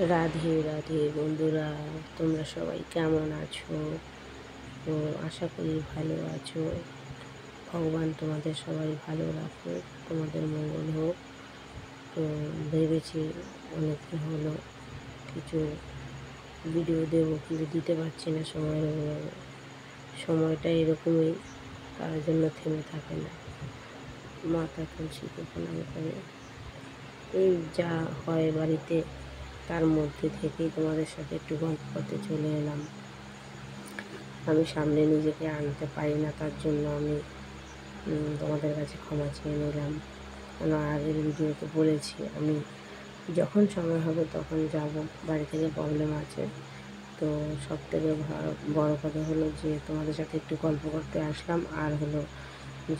রাধে রাধে বন্ধুরা, তোমরা সবাই কেমন আছো? তো আশা করি ভালো আছো। ভগবান তোমাদের সবাই ভালো রাখুক, তোমাদের মঙ্গল হোক। তো ভেবেছি অনেকদিন হলো কিছু ভিডিও দেবো, কিন্তু দিতে পারছি না সময়ের অভাবে। সময়টা এরকমই, তার জন্য থেমে থাকে না। মাথা তুলসীকে প্রণাম করে এই যা হয় বাড়িতে, তার মধ্যে থেকেই তোমাদের সাথে একটু গল্প করতে চলে এলাম। আমি সামনে নিজেকে আনতে পারি না, তার জন্য আমি তোমাদের কাছে ক্ষমা চেয়ে নিলাম। কেন আগের ভিডিওতে বলেছি আমি যখন সময় হবে তখন যাব, বাড়ি থেকে প্রবলেম আছে। তো সবথেকে বড় কথা হলো যে তোমাদের সাথে একটু গল্প করতে আসলাম। আর হলো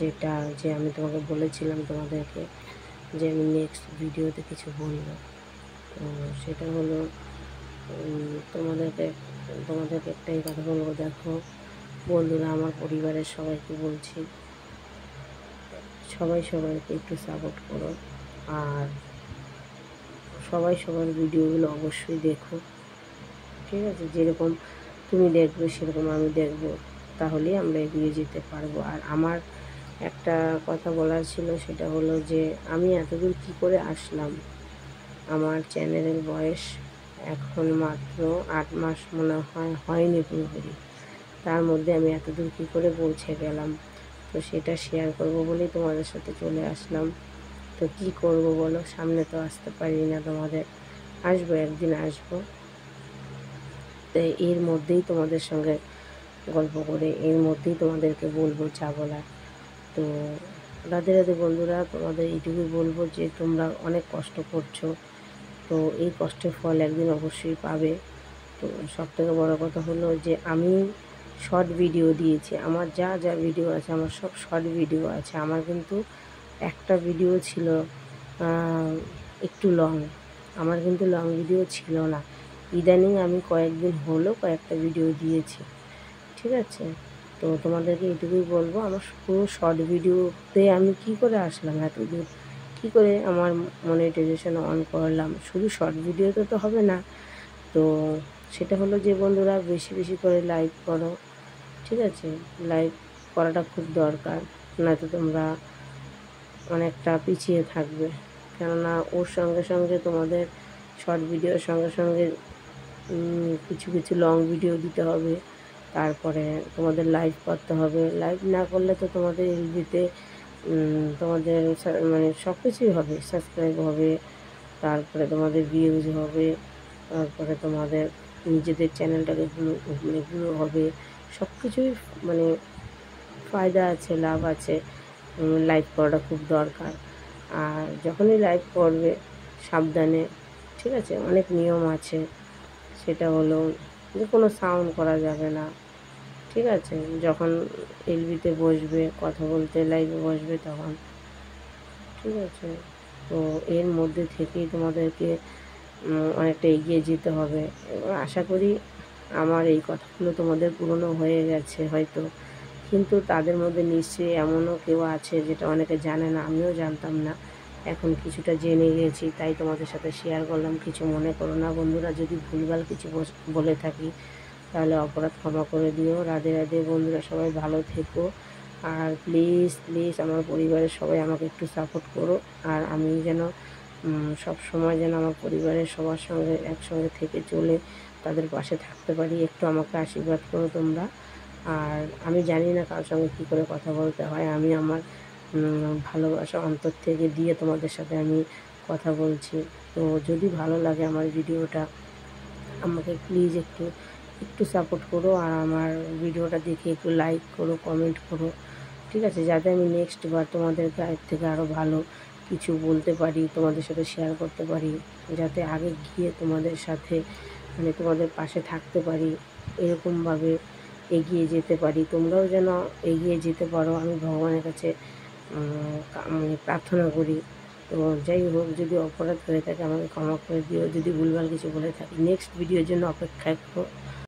যেটা যে আমি তোমাকে বলেছিলাম তোমাদেরকে যে আমি নেক্সট ভিডিওতে কিছু বলবো, তো সেটা হলো তোমাদেরকে তোমাদেরকে একটাই কথা বলবো। দেখো বন্ধুরা, আমার পরিবারের সবাইকে বলছি, সবাই সবাইকে একটু সাপোর্ট করো। আর সবাই সবার ভিডিওগুলো অবশ্যই দেখো, ঠিক আছে? যেরকম তুমি দেখবে সেরকম আমি দেখব, তাহলেই আমরা এগিয়ে যেতে পারবো। আর আমার একটা কথা বলার ছিল, সেটা হলো যে আমি এতদূর কী করে আসলাম। আমার চ্যানেলের বয়স এখন মাত্র 8 মাস মনে হয়নি পুরোপুরি। তার মধ্যে আমি এতদূর কী করে পৌঁছে গেলাম, তো সেটা শেয়ার করব বলেই তোমাদের সাথে চলে আসলাম। তো কি করব বলো, সামনে তো আসতে পারি না তোমাদের, আসবো একদিন আসবো। তো এর মধ্যেই তোমাদের সঙ্গে গল্প করে এর মধ্যেই তোমাদেরকে বলবো যা বলার। তো রাধে রাধে বন্ধুরা, তোমাদের এইটুকুই বলবো যে তোমরা অনেক কষ্ট করছো, তো এই কষ্টের ফল একদিন অবশ্যই পাবে। তো সবথেকে বড় কথা হলো যে আমি শর্ট ভিডিও দিয়েছি, আমার যা যা ভিডিও আছে আমার সব শর্ট ভিডিও আছে। আমার কিন্তু একটা ভিডিও ছিল একটু লং, আমার কিন্তু লং ভিডিও ছিল না। ইদানিং আমি কয়েকদিন হলো কয়েকটা ভিডিও দিয়েছি, ঠিক আছে? তো তোমাদেরকে এটুকুই বলবো, আমার পুরো শর্ট ভিডিওতে আমি কি করে আসলাম এত দূর, কী করে আমার মনিটাইজেশন অন করলাম। শুধু শর্ট ভিডিওতে তো হবে না। তো সেটা হলো যে বন্ধুরা, বেশি বেশি করে লাইক করো, ঠিক আছে? লাইক করাটা খুব দরকার, নয়তো তোমরা অনেকটা পিছিয়ে থাকবে। কেননা ওর সঙ্গে সঙ্গে তোমাদের শর্ট ভিডিওর সঙ্গে সঙ্গে কিছু কিছু লং ভিডিও দিতে হবে। তারপরে তোমাদের লাইভ করতে হবে। লাইভ না করলে তো তোমাদের এলবিতে তোমাদের মানে সব কিছুই হবে, সাবস্ক্রাইব হবে, তারপরে তোমাদের ভিউজ হবে, তারপরে তোমাদের নিজেদের চ্যানেলটাকে গ্রো হবে। সব কিছুই মানে ফায়দা আছে, লাভ আছে। লাইভ করাটা খুব দরকার। আর যখনই লাইভ করবে সাবধানে, ঠিক আছে? অনেক নিয়ম আছে। সেটা হলো যে কোনো সাউন্ড করা যাবে না, ঠিক আছে? যখন এলবিতে বসবে কথা বলতে, লাইভে বসবে তখন, ঠিক আছে? তো এর মধ্যে থেকেই তোমাদেরকে অনেকটা এগিয়ে যেতে হবে। এবং আশা করি আমার এই কথাগুলো তোমাদের পুরনো হয়ে গেছে হয়তো, কিন্তু তাদের মধ্যে নিশ্চয়ই এমনও কেউ আছে যেটা অনেকে জানে না, আমিও জানতাম না, এখন কিছুটা জেনে গেছি, তাই তোমাদের সাথে শেয়ার করলাম। কিছু মনে করো না বন্ধুরা, যদি ভুলভাল কিছু বলে থাকি তাহলে অপরাধ ক্ষমা করে দিও। রাধে রাধে বন্ধুরা, সবাই ভালো থেকো। আর প্লিজ প্লিজ আমার পরিবারের সবাই আমাকে একটু সাপোর্ট করো। আর আমি যেন সব সময় যেন আমার পরিবারের সবার সঙ্গে একসঙ্গে থেকে চলে তাদের পাশে থাকতে পারি, একটু আমাকে আশীর্বাদ করো তোমরা। আর আমি জানি না কার সঙ্গে কী করে কথা বলতে হয়, আমি আমার ভালোবাসা অন্তর থেকে দিয়ে তোমাদের সাথে আমি কথা বলছি। তো যদি ভালো লাগে আমার ভিডিওটা, আমাকে প্লিজ একটু একটু সাপোর্ট করো। আর আমার ভিডিওটা দেখে একটু লাইক করো, কমেন্ট করো, ঠিক আছে? যাতে আমি নেক্সট বার তোমাদেরকে এর থেকে আরও ভালো কিছু বলতে পারি, তোমাদের সাথে শেয়ার করতে পারি, যাতে আগে গিয়ে তোমাদের সাথে মানে তোমাদের পাশে থাকতে পারি, এরকমভাবে এগিয়ে যেতে পারি, তোমরাও যেন এগিয়ে যেতে পারো। আমি ভগবানের কাছে মানে প্রার্থনা করি। তো যাই হোক, যদি অপরাধ হয়ে থাকে আমাকে ক্ষমা করে দিও, যদি ভুলভাল কিছু বলে থাকি। নেক্সট ভিডিওর জন্য অপেক্ষায় করো।